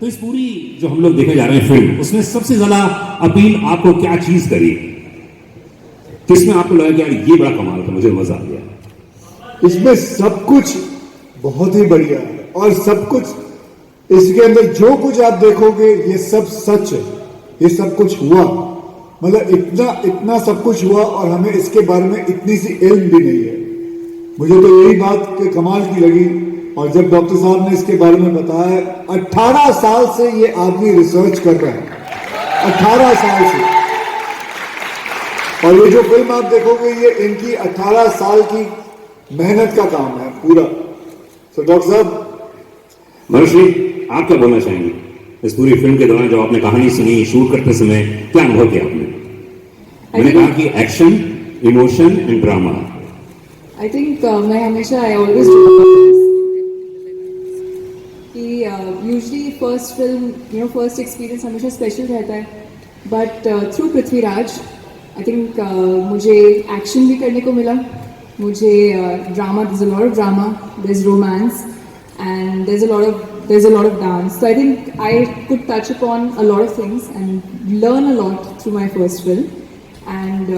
तो इस पूरी जो हम लोग देखने जा रहे हैं फिल्म, उसमें सबसे ज्यादा अपील आपको क्या चीज करी, किसमें आपको लगा कि यार ये बड़ा कमाल था, मुझे मजा आ गया? इसमें सब कुछ बहुत ही बढ़िया है और सब कुछ इसके अंदर जो कुछ आप देखोगे ये सब सच है, ये सब कुछ हुआ, मतलब इतना इतना सब कुछ हुआ और हमें इसके बारे में इतनी सी इल्म भी नहीं है। मुझे तो यही बात के कमाल की लगी। और जब डॉक्टर साहब ने इसके बारे में बताया, 18 साल से ये आदमी रिसर्च कर रहा है, 18 साल से। और ये जो फिल्म आप देखोगे ये इनकी 18 साल की मेहनत का काम है पूरा। तो डॉक्टर साहब, मनुष्य आप क्या बोलना चाहेंगे इस पूरी फिल्म के दौरान, जब आपने कहानी सुनी, शूट करते समय क्या अनुभव किया आपने? मैंने कहा कि action, emotion and drama. I think मैं हमेशा आई ऑलवेज कि usually first film first experience हमेशा स्पेशल रहता है, but through Prithviraj I think मुझे एक्शन भी करने को मिला, मुझे drama, there's a lot of drama, there's romance and there's a lot of dance. So I think I could touch upon a lot of things and learn a lot through my first film. And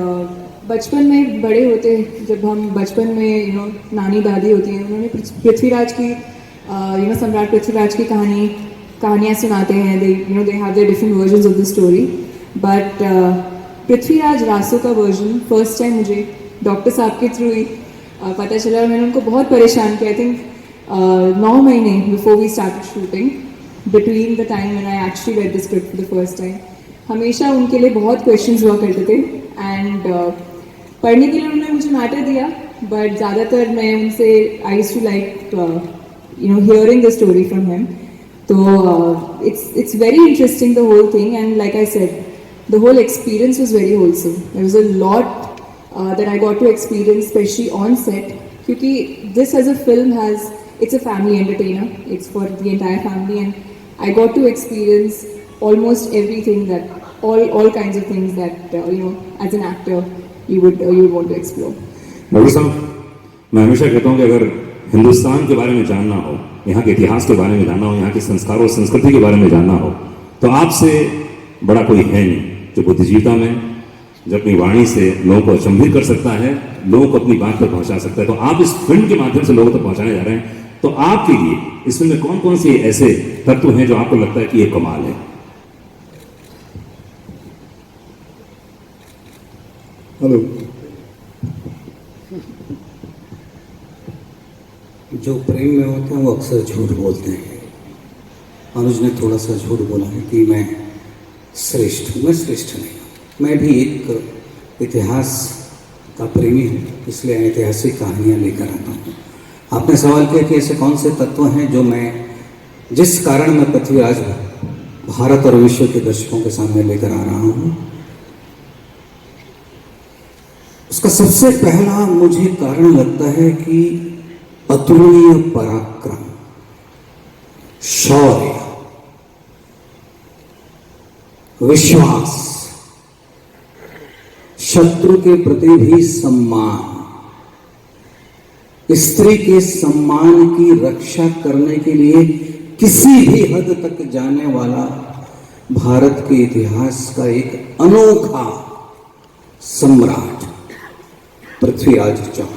बचपन में बड़े होते, जब हम बचपन में नानी दादी होती हैं, उन्होंने पृथ्वीराज की सम्राट पृथ्वीराज की कहानियाँ सुनाते हैं. they have their different versions of the story, but Prithviraj Raso का वर्जन फर्स्ट टाइम मुझे डॉक्टर साहब के थ्रू ही पता चला और मैंने उनको बहुत परेशान किया. आई थिंक 9 महीने before we started shooting, between the time when I actually read the script for the first time, हमेशा उनके लिए बहुत क्वेश्चंस हुआ करते थे. एंड पढ़ने के लिए उन्होंने मुझे मैटर दिया, बट ज़्यादातर मैं उनसे I used to like hearing the story from him. So it's very interesting, the whole thing, and like I said, the whole experience was very wholesome. There was a lot that I got to experience, especially on set, because this as a film it's a family entertainer, it's for the entire family, and I got to experience almost everything, that all kinds of things that as an actor you would want to explore. Doctor साहब, मैं हमेशा कहता हूँ कि अगर हिंदुस्तान के बारे में जानना हो, यहाँ के इतिहास के बारे में जानना हो, यहाँ के संस्कारों और संस्कृति के बारे में जानना हो, तो आपसे बड़ा कोई है नहीं जो बुद्धिजीविता में, जो अपनी वाणी से लोगों को अचंभित कर सकता है, लोगों को अपनी बात तक पहुंचा सकता है. तो आप इस फिल्म के माध्यम से लोगों तक पहुंचाने जा रहे हैं, तो आपके लिए इस फिल्म में कौन कौन से ऐसे तत्व हैं जो आपको लगता है कि ये कमाल है? हेलो, जो प्रेम में होते हैं वो अक्सर झूठ बोलते हैं. अनुज ने थोड़ा सा झूठ बोला है कि मैं श्रेष्ठ हूँ. मैं श्रेष्ठ नहीं हूँ, मैं भी एक इतिहास का प्रेमी हूँ, इसलिए ऐतिहासिक कहानियाँ लेकर आता हूँ. आपने सवाल किया कि ऐसे कौन से तत्व हैं जो जिस कारण मैं पृथ्वीराज भारत और विश्व के दर्शकों के सामने लेकर आ रहा हूँ. उसका सबसे पहला मुझे कारण लगता है कि अतुलनीय पराक्रम, शौर्य, विश्वास, शत्रु के प्रति भी सम्मान, स्त्री के सम्मान की रक्षा करने के लिए किसी भी हद तक जाने वाला भारत के इतिहास का एक अनोखा सम्राट पृथ्वीराज चौहान.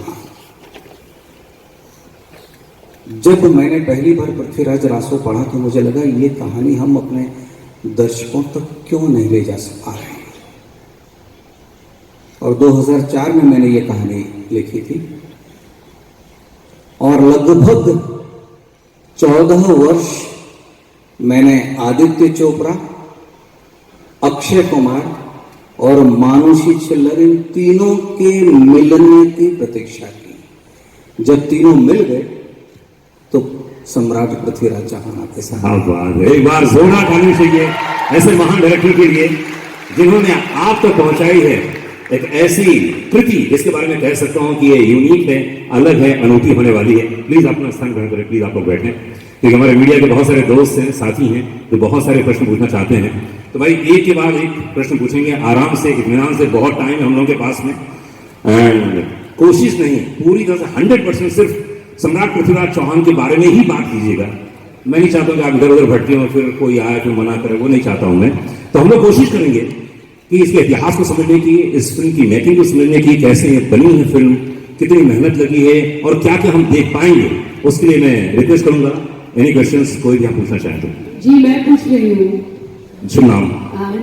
जब मैंने पहली बार पृथ्वीराज रासो पढ़ा तो मुझे लगा ये कहानी हम अपने दर्शकों तक क्यों नहीं ले जा पा रहे हैं. और 2004 में मैंने ये कहानी लिखी थी और लगभग 14 वर्ष मैंने आदित्य चोपड़ा, अक्षय कुमार और मानुषी छिल्लर, इन तीनों के मिलने की प्रतीक्षा की. जब तीनों मिल गए तो सम्राट पृथ्वीराज चौहान आपके साथ. एक बार जोरदार ताली चाहिए ऐसे महान डायरेक्टर के लिए जिन्होंने आप तक पहुंचाई है एक ऐसी कृति जिसके बारे में कह सकता हूं कि ये यूनिक है, अलग है, अनूठी होने वाली है. प्लीज अपना स्थान ग्रहण करें, प्लीज आप लोग बैठें, क्योंकि हमारे मीडिया के बहुत सारे दोस्त हैं, साथी हैं जो बहुत सारे प्रश्न पूछना चाहते हैं. तो भाई एक के बाद एक प्रश्न पूछेंगे आराम से, इत्मीनान से. बहुत टाइम है हम लोगों के पास में, एंड कोशिश नहीं पूरी तरह से 100% सिर्फ सम्राट पृथ्वीराज चौहान के बारे में ही बात कीजिएगा. मैं नहीं चाहता हूँ कि आप इधर उधर भटके और फिर कोई आए फिर मना करे, वो नहीं चाहता हूँ मैं। तो हम लोग कोशिश करेंगे कि इसके इतिहास को समझने की, इस फिल्म की मेकिंग को समझने की, कैसे ये बनी है फिल्म, कितनी मेहनत लगी है और क्या क्या हम देख पाएंगे, उसके लिए मैं रिक्वेस्ट करूंगा एनी क्वेश्चंस कोई भी आप पूछना चाहें तो। जी मैं पूछ रही हूँ। शुभ नाम?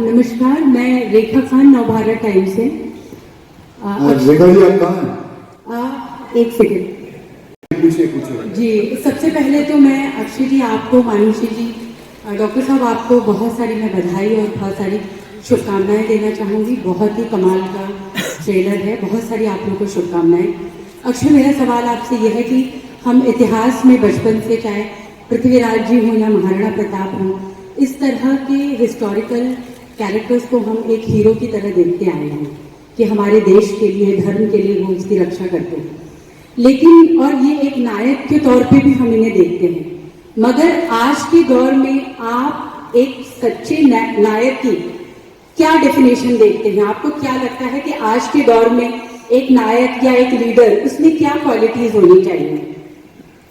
नमस्कार, मैं रेखा खान, नवभारत टाइम्स से। रेखा जी आप कहाँ हैं? एक सेकेंड। पूछिए पूछिए। जी सबसे पहले तो मैं अक्षय जी आपको, मानुषी जी, डॉक्टर साहब आपको बहुत सारी मैं बधाई और बहुत सारी शुभकामनाएं देना चाहूँगी। बहुत ही कमाल का ट्रेलर है, बहुत सारी आप लोगों को शुभकामनाएं। अक्षय मेरा सवाल आपसे यह है कि हम इतिहास में बचपन से, चाहे पृथ्वीराज जी हों या महाराणा प्रताप हों, इस तरह के हिस्टोरिकल कैरेक्टर्स को हम एक हीरो की तरह देखते आए हैं कि हमारे देश के लिए, धर्म के लिए वो उसकी रक्षा करते हैं। लेकिन और ये एक नायक के तौर पे भी हम इन्हें देखते हैं, मगर आज के दौर में आप एक सच्चे नायक की क्या डेफिनेशन देखते हैं? आपको क्या लगता है कि आज के दौर में एक नायक या एक लीडर, उसमें क्या क्वालिटीज होनी चाहिए?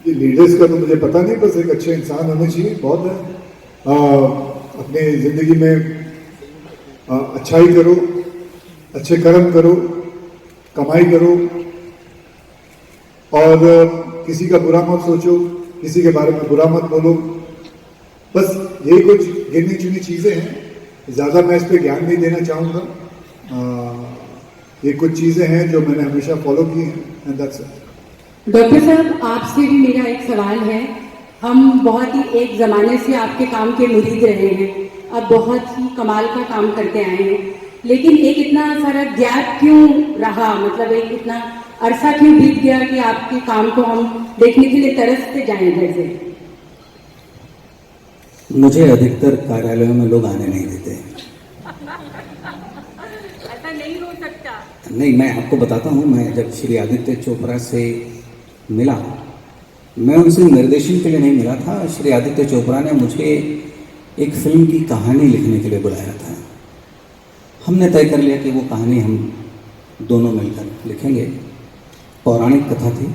ये लीडर्स का तो मुझे पता नहीं, बस एक अच्छे इंसान होने चाहिए, बहुत है। अपने जिंदगी में अच्छाई करो, अच्छे कर्म करो, कमाई करो और किसी का बुरा मत सोचो, किसी के बारे में बुरा मत बोलो। बस यही कुछ गिनी चुनी चीजें हैं, ज्यादा मैं इस पे ज्ञान नहीं देना चाहूंगा। ये कुछ चीजें हैं जो मैंने हमेशा फॉलो की हैं एंड दैट्स इट। डॉक्टर साहब आपसे भी मेरा एक सवाल है। हम बहुत ही एक जमाने से आपके काम के मुरीद रहे हैं, अब बहुत ही कमाल का काम करते आए हैं, लेकिन एक इतना सारा गैप क्यों रहा? मतलब एक इतना अरसा क्यों बीत गया कि आपके काम को हम देखने के लिए तरसते जाएं? जैसे मुझे अधिकतर कार्यालयों में लोग आने नहीं देते। ऐसा नहीं हो सकता। नहीं, मैं आपको बताता हूँ, मैं जब श्री आदित्य चोपड़ा से मिला, मैं उनसे निर्देशन के लिए नहीं मिला था। श्री आदित्य चोपड़ा ने मुझे एक फिल्म की कहानी लिखने के लिए बुलाया था। हमने तय कर लिया कि वो कहानी हम दोनों मिलकर लिखेंगे। पौराणिक कथा थी।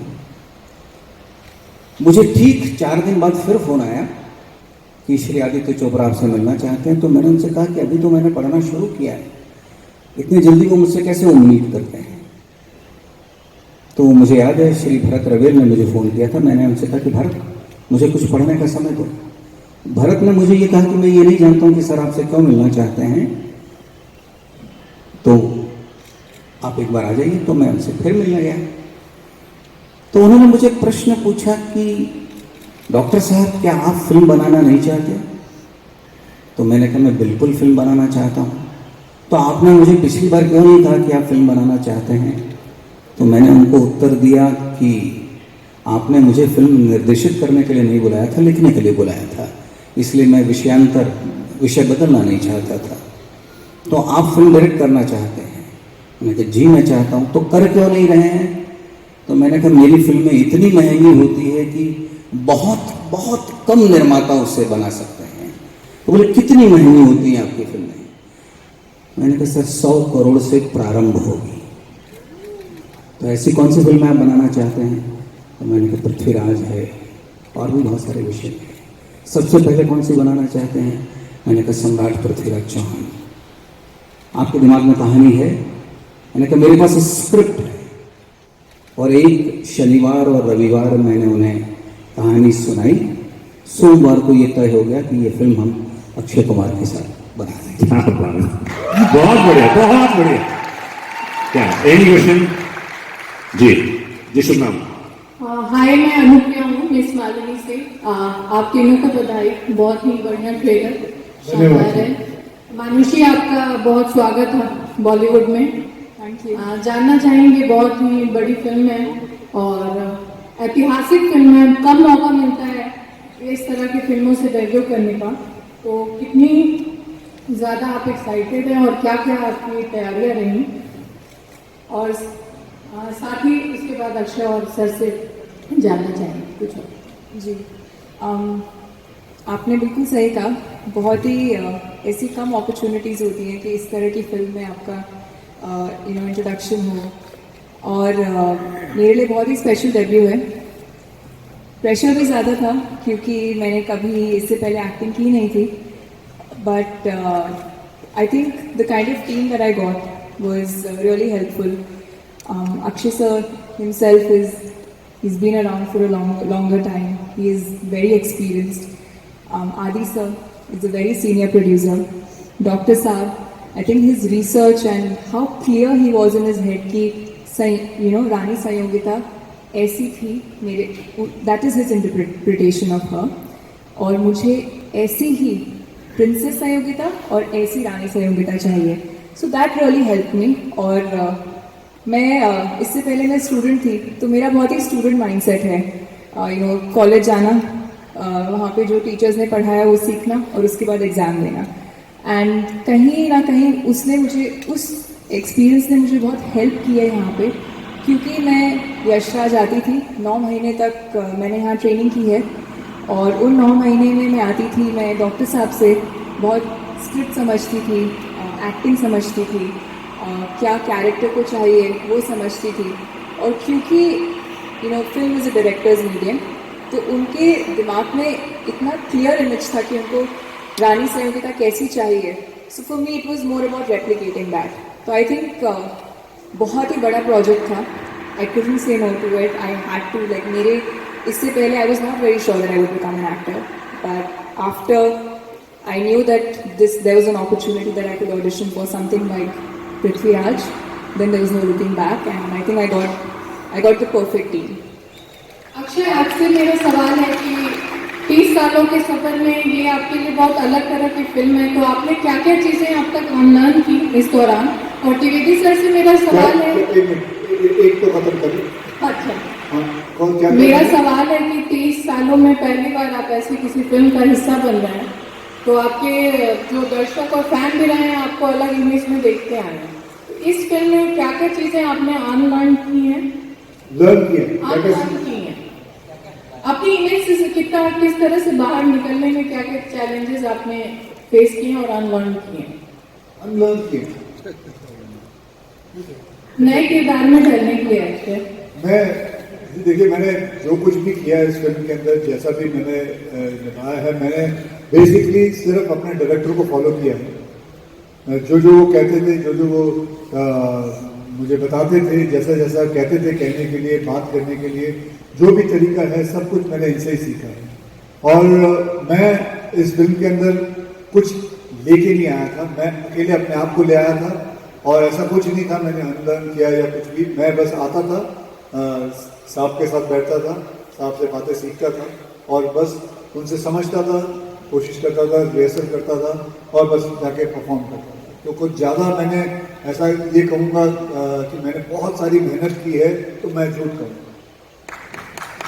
मुझे ठीक 4 दिन बाद फिर फोन आया कि श्री आदित्य चोपड़ा आपसे मिलना चाहते हैं। तो मैंने उनसे कहा कि अभी तो मैंने पढ़ना शुरू किया है, इतनी जल्दी वो मुझसे कैसे उम्मीद करते हैं? तो मुझे याद है श्री भरत रवेल ने मुझे फ़ोन किया था। मैंने उनसे कहा कि भरत, मुझे कुछ पढ़ने का समय दो। भरत ने मुझे ये कहा कि मैं ये नहीं जानता हूँ कि सर आपसे क्यों मिलना चाहते हैं, तो आप एक बार आ जाइए। तो मैं उनसे फिर मिलने गया। तो उन्होंने मुझे प्रश्न पूछा कि डॉक्टर साहब क्या आप फिल्म बनाना नहीं चाहते? तो मैंने कहा मैं बिल्कुल फिल्म बनाना चाहता हूँ। तो आपने मुझे पिछली बार क्यों नहीं कहा कि आप फिल्म बनाना चाहते हैं? तो मैंने उनको उत्तर दिया कि आपने मुझे फिल्म निर्देशित करने के लिए नहीं बुलाया था, लिखने के लिए बुलाया था, इसलिए मैं विषय बदलना नहीं चाहता था। तो आप फिल्म डायरेक्ट करना चाहते हैं? मैंने कहा जी मैं चाहता हूँ। तो कर क्यों नहीं रहे हैं? तो मैंने कहा मेरी फिल्में इतनी महंगी होती है कि बहुत बहुत कम निर्माता उससे बना सकते हैं। तो बोले कितनी महंगी होती हैं आपकी फिल्में? मैंने कहा सर 100 करोड़ से प्रारंभ होगी। तो ऐसी कौन सी फिल्में आप बनाना चाहते हैं? तो मैंने कहा पृथ्वीराज है और भी बहुत सारे विषय हैं। सबसे पहले कौन सी बनाना चाहते हैं? मैंने कहा सम्राट पृथ्वीराज चौहान। आपके दिमाग में कहानी है? मैंने कहा मेरे पास स्क्रिप्ट है। और एक शनिवार और रविवार मैंने उन्हें कहानी सुनाई। सोमवार को ये तय हो गया कि ये फिल्म हम अक्षय कुमार के साथ बना देंगे। बहुत बढ़िया, बहुत बढ़िया। क्या एनी क्वेश्चन? जी शुभ नाम? हाय, मैं अनुप्रिया हूँ, मिस मालिनी से। आप तीनों को बधाई, बहुत ही बढ़िया ट्रेलर, शानदार है। मानुषी आपका बहुत स्वागत है बॉलीवुड में। Thank you. जानना चाहेंगे, बहुत ही बड़ी फिल्म है और ऐतिहासिक फिल्म है, कम मौका मिलता है इस तरह की फिल्मों से डेब्यू करने का, तो कितनी ज़्यादा आप एक्साइटेड हैं और क्या क्या आपकी तैयारियां रही? और साथ ही इसके बाद अक्षय और सर से जानना चाहेंगे कुछ और। जी आपने बिल्कुल सही कहा। बहुत ही ऐसी कम अपॉर्चुनिटीज़ होती हैं कि इस तरह की फिल्म में आपका इंट्रोडक्शन हो, और मेरे लिए बहुत ही स्पेशल डेब्यू है। प्रेशर भी ज़्यादा था क्योंकि मैंने कभी इससे पहले एक्टिंग की नहीं थी. But I think the kind of team that I got was really helpful. Akshay sir himself he's been around for a longer time. He is very experienced. Adi sir is a very senior producer. Dr. Saab, I think his research and how clear he was in his head कि Rani Sayogita ऐसी थी मेरे, that is his interpretation of her. और मुझे ऐसी ही princess सयोगिता और ऐसी रानी सयोगिता चाहिए. So that really help me. और मैं इससे पहले मैं स्टूडेंट थी तो मेरा बहुत ही स्टूडेंट माइंडसेट है. कॉलेज जाना, वहाँ पे जो टीचर्स ने पढ़ाया वो सीखना और उसके बाद एग्ज़ाम देना. एंड कहीं ना कहीं उसने मुझे, उस एक्सपीरियंस ने मुझे बहुत हेल्प की है यहाँ पे, क्योंकि मैं यशराज आती थी 9 महीने तक मैंने यहाँ ट्रेनिंग की है. और उन 9 महीने में मैं आती थी, मैं डॉक्टर साहब से बहुत स्क्रिप्ट समझती थी, एक्टिंग समझती थी, क्या कैरेक्टर को चाहिए वो समझती थी. और क्योंकि film is a directors medium, तो उनके दिमाग में इतना क्लियर इमेज था कि उनको रानी सयोगिता कैसी चाहिए. So for me it was more about replicating that. तो आई थिंक बहुत ही बड़ा प्रोजेक्ट था. I couldn't say no to it. I had to, like, मेरे इससे पहले I was not very sure that I would become an actor, but after I knew that there was an opportunity that I could audition for something like Prithviraj, then there was no looking back, and I think I got the perfect team. Akshay, आपसे मेरा सवाल है कि 30 सालों के सफर में ये आपके लिए बहुत अलग तरह की फिल्म है, तो आपने क्या क्या चीजें अब तक अनलर्न की इस दौरान? और त्रिवेदी सर से मेरा सवाल है, एक तो खत्म करें. अच्छा, क्या मेरा सवाल है कि 30 सालों में पहली बार आप ऐसी किसी फिल्म का हिस्सा बन रहे हैं, तो आपके जो दर्शक और फैन भी रहे हैं आपको अलग इमेज में देखते आए हैं. तो इस फिल्म में क्या क्या चीजें आपने अनलर्न की हैं? लर्न किए हैं अपनी इमेज से किस तरह से बाहर निकलने में क्या क्या चैलेंजेस आपने फेस किए और अनलर्न किए नए किरदार में ढलने के लिए? अक्षय, मैं देखिए, मैंने जो कुछ भी किया है इस फिल्म के अंदर, जैसा भी मैंने निभाया है, मैंने बेसिकली सिर्फ अपने डायरेक्टर को फॉलो किया है. जो वो कहते थे, जो वो मुझे बताते थे, जैसा जैसा कहते थे कहने के लिए, बात करने के लिए, जो भी तरीका है, सब कुछ मैंने इनसे ही सीखा है. और मैं इस फिल्म के अंदर कुछ लेके नहीं आया था, मैं अकेले अपने आप को ले आया था. और ऐसा कुछ नहीं था मैंने अनलर्न किया या कुछ भी. मैं बस आता था, साहब के साथ बैठता था, साहब से बातें सीखता था और बस उनसे समझता था, कोशिश करता था, रिहर्सल करता था और बस जाके परफॉर्म करता था. तो कुछ ज़्यादा मैंने ऐसा ये कहूँगा कि मैंने बहुत सारी मेहनत की है तो मैं झूठ कहूँगा.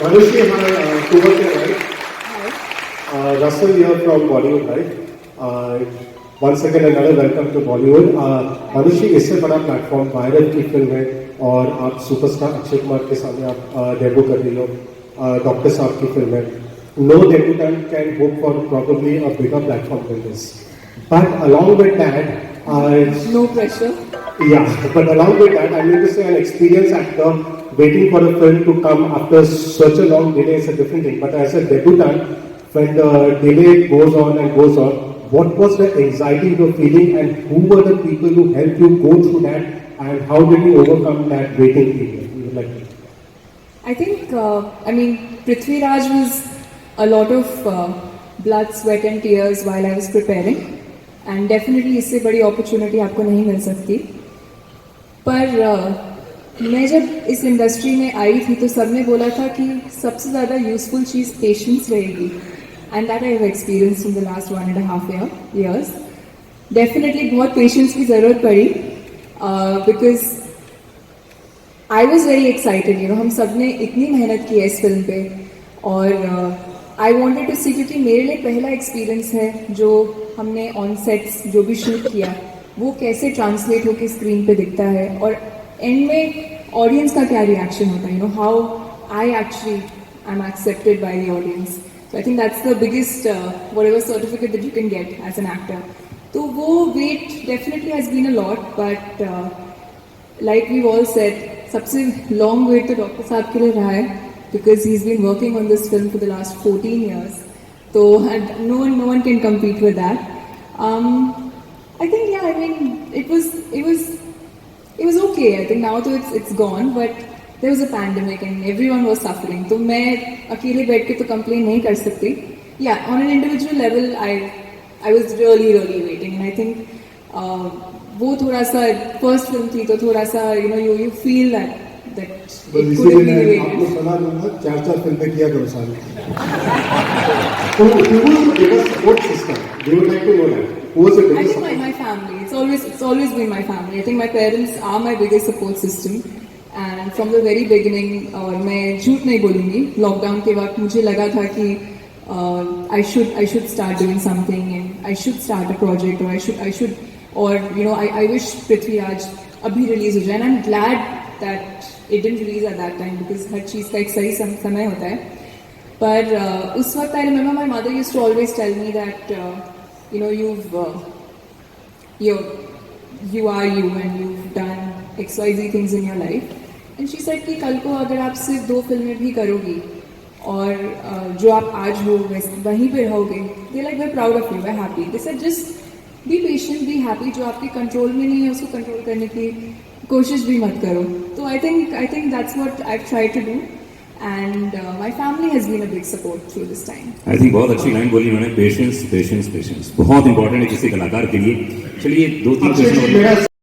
Manushi, Russell here from Bollywood, right? Once again another welcome to Bollywood. Manushi, इससे बड़ा प्लेटफॉर्म वायरल की फिल्म है और आप सुपरस्टार अक्षय कुमार के सामने आप डेब्यू कर रही हो. डॉक्टर साहब की फिल्म है. No debutant can hope for probably a bigger platform than this. But along with that, No pressure. Yeah, but along with that, I need to say an experienced actor waiting for a film to come after such a long delay is a different thing. But as a debutant, when the delay goes on and goes on, what was the anxiety you were feeling and who were the people who helped you go through that and how did you overcome that waiting period? I think, Prithviraj was a lot of blood, sweat and tears while I was preparing. And definitely इससे बड़ी opportunity आपको नहीं मिल सकती. पर मैं जब इस industry में आई थी तो सबने बोला था कि सबसे ज़्यादा यूजफुल चीज़ पेशेंस रहेगी. And that I have experienced in the last 1.5 years. Definitely बहुत पेशेंस की ज़रूरत पड़ी because I was very excited. हम सब ने इतनी मेहनत की है इस फिल्म पे और आई वॉन्टेड टू सी, क्योंकि मेरे लिए पहला एक्सपीरियंस है जो हमने ऑन सेट्स जो भी शूट किया वो कैसे ट्रांसलेट होकर स्क्रीन पे दिखता है और एंड में ऑडियंस का क्या रिएक्शन होता है, how I actually I am accepted by the audience. So I think that's the biggest whatever certificate that you can get as an actor. तो वो wait definitely has been a lot, but like we all said, सबसे long wait तो doctor साहब के लिए रहा है. because he's been working on this film for the last 14 years. So and no one can compete with that. I think yeah, I mean it was okay. I think now तो it's gone, but there was a pandemic and everyone was suffering. तो मैं अकेले बैठ के तो complain नहीं कर सकती. Yeah, on an individual level, I was really waiting, and I think वो थोड़ा सा first film थी तो थोड़ा सा you feel that बस it इसीलिए couldn't be मैं waited. आपको सलाह दूंगा 4 फिल्में किया करो साल में. Who was the biggest support system? We would like to know that. Who was the I biggest think support? my family. It's always been my family. I think my parents are my biggest support system. And from the very beginning, और मैं झूठ नहीं बोलूँगी. Lockdown के वक्त मुझे लगा था कि I should start doing something and I should start a project or I should or I wish Prithviraj अभी release हो जाए. And I'm glad that it didn't release at that time because हर चीज़ का एक सही समय होता है. पर उस वक्त I remember my mother used to always tell me that you are you and you've done XYZ things in your life. And she said कि कल को अगर आप सिर्फ 2 फिल्में भी करोगी और जो आप आज हो वहीं पे रहोगे, they like we're proud of you, we're happy. They said just be patient, be happy. जो आपके कंट्रोल में नहीं है उसको कंट्रोल करने की कोशिश भी मत करो. तो I think that's what I've tried to do. And my family has been a big support through this time. I think बहुत अच्छी लाइन बोली उन्होंने, पेशेंस पेशेंस पेशेंस बहुत इंपॉर्टेंट है किसी कलाकार के लिए. चलिए 2-3 अक्षय जी, क्वेश्चन मेरा